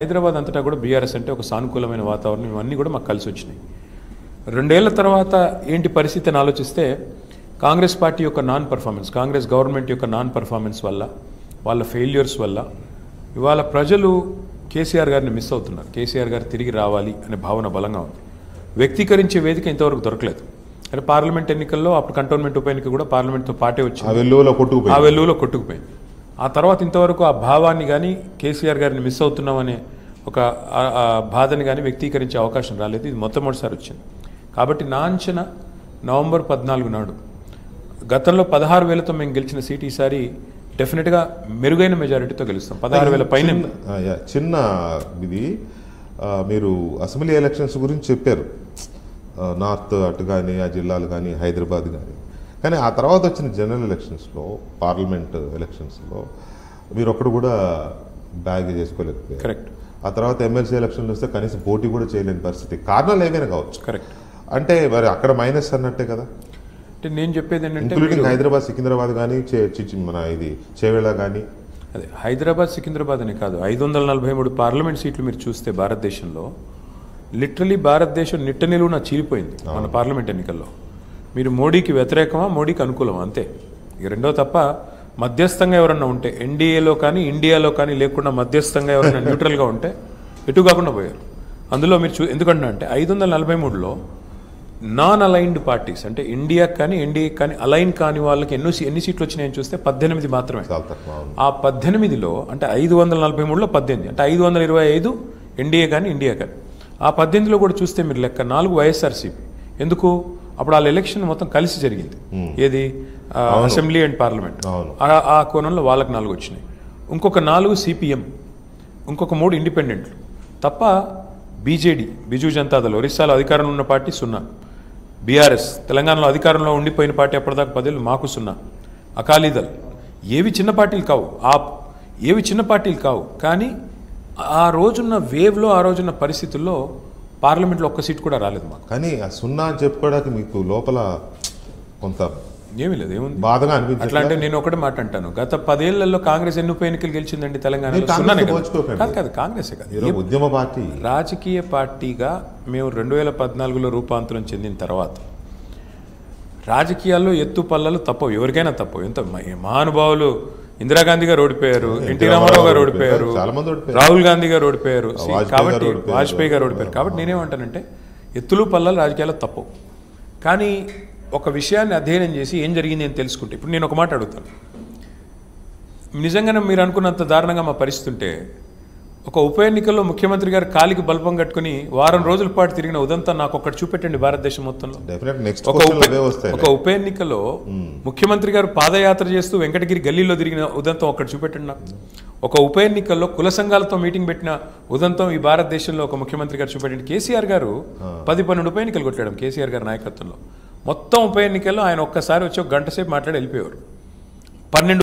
హైదరాబాద్ అంతటా కూడా బీఆర్ఎస్ అంటే ఒక సానుకూలమైన వాతావరణం ఇవన్నీ కూడా మాకు కలిసి వచ్చినాయి. 2 ఏళ్ల తర్వాత ఏంటి పరిస్థితి అని ఆలోచిస్తే కాంగ్రెస్ పార్టీ యొక్క నాన్ పర్ఫార్మెన్స్, కాంగ్రెస్ గవర్నమెంట్ యొక్క నాన్ పర్ఫార్మెన్స్ వల్ల, వాళ్ళ ఫెయిల్యూర్స్ వల్ల ఇవాళ ప్రజలు కేసీఆర్ గారిని మిస్ అవుతున్నారు. కేసీఆర్ గారు తిరిగి రావాలి అనే భావన బలంగా ఉంది. వ్యక్తీకరించే వేదిక ఇంతవరకు దొరకలేదు. అంటే పార్లమెంట్ ఎన్నికల్లో అప్పుడు కంటోన్మెంట్ ఉప ఎన్నిక కూడా పార్లమెంట్తో పాటే వచ్చింది, ఆ వెల్లువలో కొట్టుకుపోయింది. ఆ తర్వాత ఇంతవరకు ఆ భావాన్ని కానీ కేసీఆర్ గారిని మిస్ అవుతున్నామనే ఒక బాధని కానీ వ్యక్తీకరించే అవకాశం రాలేదు. ఇది మొట్టమొదటిసారి వచ్చింది. కాబట్టి నా అంచనా నవంబర్ 14 నాడు గతంలో 16,000తో మేము గెలిచిన సీట్ ఈసారి డెఫినెట్గా మెరుగైన మెజారిటీతో గెలుస్తాం. 16,000 పైన. చిన్న ఇది మీరు అసెంబ్లీ ఎలక్షన్స్ గురించి చెప్పారు, నార్త్ అటు కానీ ఆ జిల్లాలు కానీ హైదరాబాద్ కానీ. కానీ ఆ తర్వాత వచ్చిన జనరల్ ఎలక్షన్స్లో, పార్లమెంట్ ఎలక్షన్స్లో మీరు ఒక్కడు కూడా బ్యాగ్ చేసుకోలేకపోయారు. కరెక్ట్. ఆ తర్వాత ఎమ్మెల్సీ ఎలక్షన్లు వస్తే కనీసం పోటీ కూడా చేయలేని పరిస్థితి. కారణాలు ఏమైనా కావచ్చు. కరెక్ట్. అంటే మరి అక్కడ మైనస్ అన్నట్టే కదా. అంటే నేను చెప్పేది ఏంటంటే ఇంక్లూడింగ్ హైదరాబాద్, సికింద్రాబాద్ కానీ మన ఇది చేవేళ కానీ. అదే హైదరాబాద్, సికింద్రాబాద్ అనే కాదు, 543 పార్లమెంట్ సీట్లు మీరు చూస్తే భారతదేశంలో లిటరలీ భారతదేశం నిట్ట నిలువున చీలిపోయింది మన పార్లమెంట్ ఎన్నికల్లో. మీరు మోడీకి వ్యతిరేకమా, మోడీకి అనుకూలమా, అంతే. ఇక రెండో తప్ప మధ్యస్థంగా ఎవరన్నా ఉంటే, ఎన్డీఏలో కానీ ఇండియాలో కానీ లేకుండా మధ్యస్థంగా ఎవరైనా న్యూట్రల్గా ఉంటే ఎటు కాకుండా పోయారు. అందులో మీరు ఎందుకంటే అంటే 543లో నాన్ అలైన్డ్ పార్టీస్, అంటే ఇండియాకి కానీ ఎన్డీఏకి కానీ అలైన్ కాని వాళ్ళకి ఎన్ని సీట్లు వచ్చినాయని చూస్తే 18 మాత్రమే. ఆ 18లో అంటే 543లో 18, అంటే 525 ఎన్డీఏ కానీ ఇండియా కానీ. ఆ 18లో కూడా చూస్తే మీరు లెక్క 4 వైఎస్ఆర్సీపీ. ఎందుకు? అప్పుడు వాళ్ళ ఎలక్షన్ మొత్తం కలిసి జరిగింది. ఏది? Assembly and parliament. ఆ కోణంలో వాళ్ళకి 4 వచ్చినాయి. ఇంకొక 4 సిపిఎం, ఇంకొక 3 ఇండిపెండెంట్లు తప్ప బీజేడీ, బిజు జనతాదళ్ ఒరిస్సాలో అధికారంలో ఉన్న పార్టీ 0, బీఆర్ఎస్ తెలంగాణలో అధికారంలో ఉండిపోయిన పార్టీ అప్పటిదాకా 10 ఏళ్ళు మాకు 0, అకాలీదళ్. ఏవి చిన్న పార్టీలు కావు, ఏవి చిన్న పార్టీలు కావు. కానీ ఆ రోజున్న వేవ్లో, ఆ రోజున్న పరిస్థితుల్లో పార్లమెంట్లో ఒక్క సీట్ కూడా రాలేదు మాకు. కానీ ఆ 0 అని చెప్పుకోవడానికి మీకు లోపల కొంత ఏమీ లేదు, ఏముంది బాధగా అనిపించింది. అట్లా అంటే నేను ఒకటే మాట అంటాను, గత 10 ఏళ్లలో కాంగ్రెస్ ఎన్ని ఉప ఎన్నికలు గెలిచిందండి తెలంగాణలో? కాదు, కాంగ్రెస్ కాదు, ఉద్యమ పార్టీ, రాజకీయ పార్టీగా మేము 2014లో రూపాంతరం చెందిన తర్వాత రాజకీయాల్లో ఎత్తు పల్లలు తప్పవు, ఎవరికైనా తప్పవు. ఎంత మహానుభావులు ఇందిరాగాంధీ గారు ఓడిపోయారు, ఎన్టీ రామారావు గారు ఓడిపోయారు, రాహుల్ గాంధీ గారు ఓడిపోయారు, కాబట్టి వాజ్పేయి గారు ఓడిపోయారు. కాబట్టి నేనేమంటానంటే ఎత్తులు పల్లలు రాజకీయాల్లో తప్పవు. కానీ ఒక విషయాన్ని అధ్యయనం చేసి ఏం జరిగింది అని తెలుసుకుంటే, ఇప్పుడు నేను ఒక మాట అడుగుతాను, నిజంగానే మీరు అనుకున్నంత దారుణంగా మా పరిస్థితి ఉంటే ఒక ఉప ఎన్నికల్లో ముఖ్యమంత్రి గారు కాలికి బల్పం కట్టుకుని వారం రోజుల పాటు తిరిగిన ఉదంతా నాకు ఒక్కటి చూపెట్టండి భారతదేశం మొత్తంలో. ఒక ఉప ఎన్నికలో ముఖ్యమంత్రి గారు పాదయాత్ర చేస్తూ వెంకటగిరి గల్లీలో తిరిగిన ఉదంతం ఒక్కటి చూపెట్టండి నాకు. ఒక ఉప ఎన్నికల్లో కుల సంఘాలతో మీటింగ్ పెట్టిన ఉదంతం ఈ భారతదేశంలో ఒక ముఖ్యమంత్రి గారు చూపెట్టండి. కేసీఆర్ గారు 10-12 ఉప ఎన్నికలు కొట్టాడు కేసీఆర్ గారి నాయకత్వంలో. మొత్తం ఉప ఎన్నికల్లో ఆయన ఒక్కసారి వచ్చి 1 గంట సేపు మాట్లాడి వెళ్ళిపోయేవారు. 12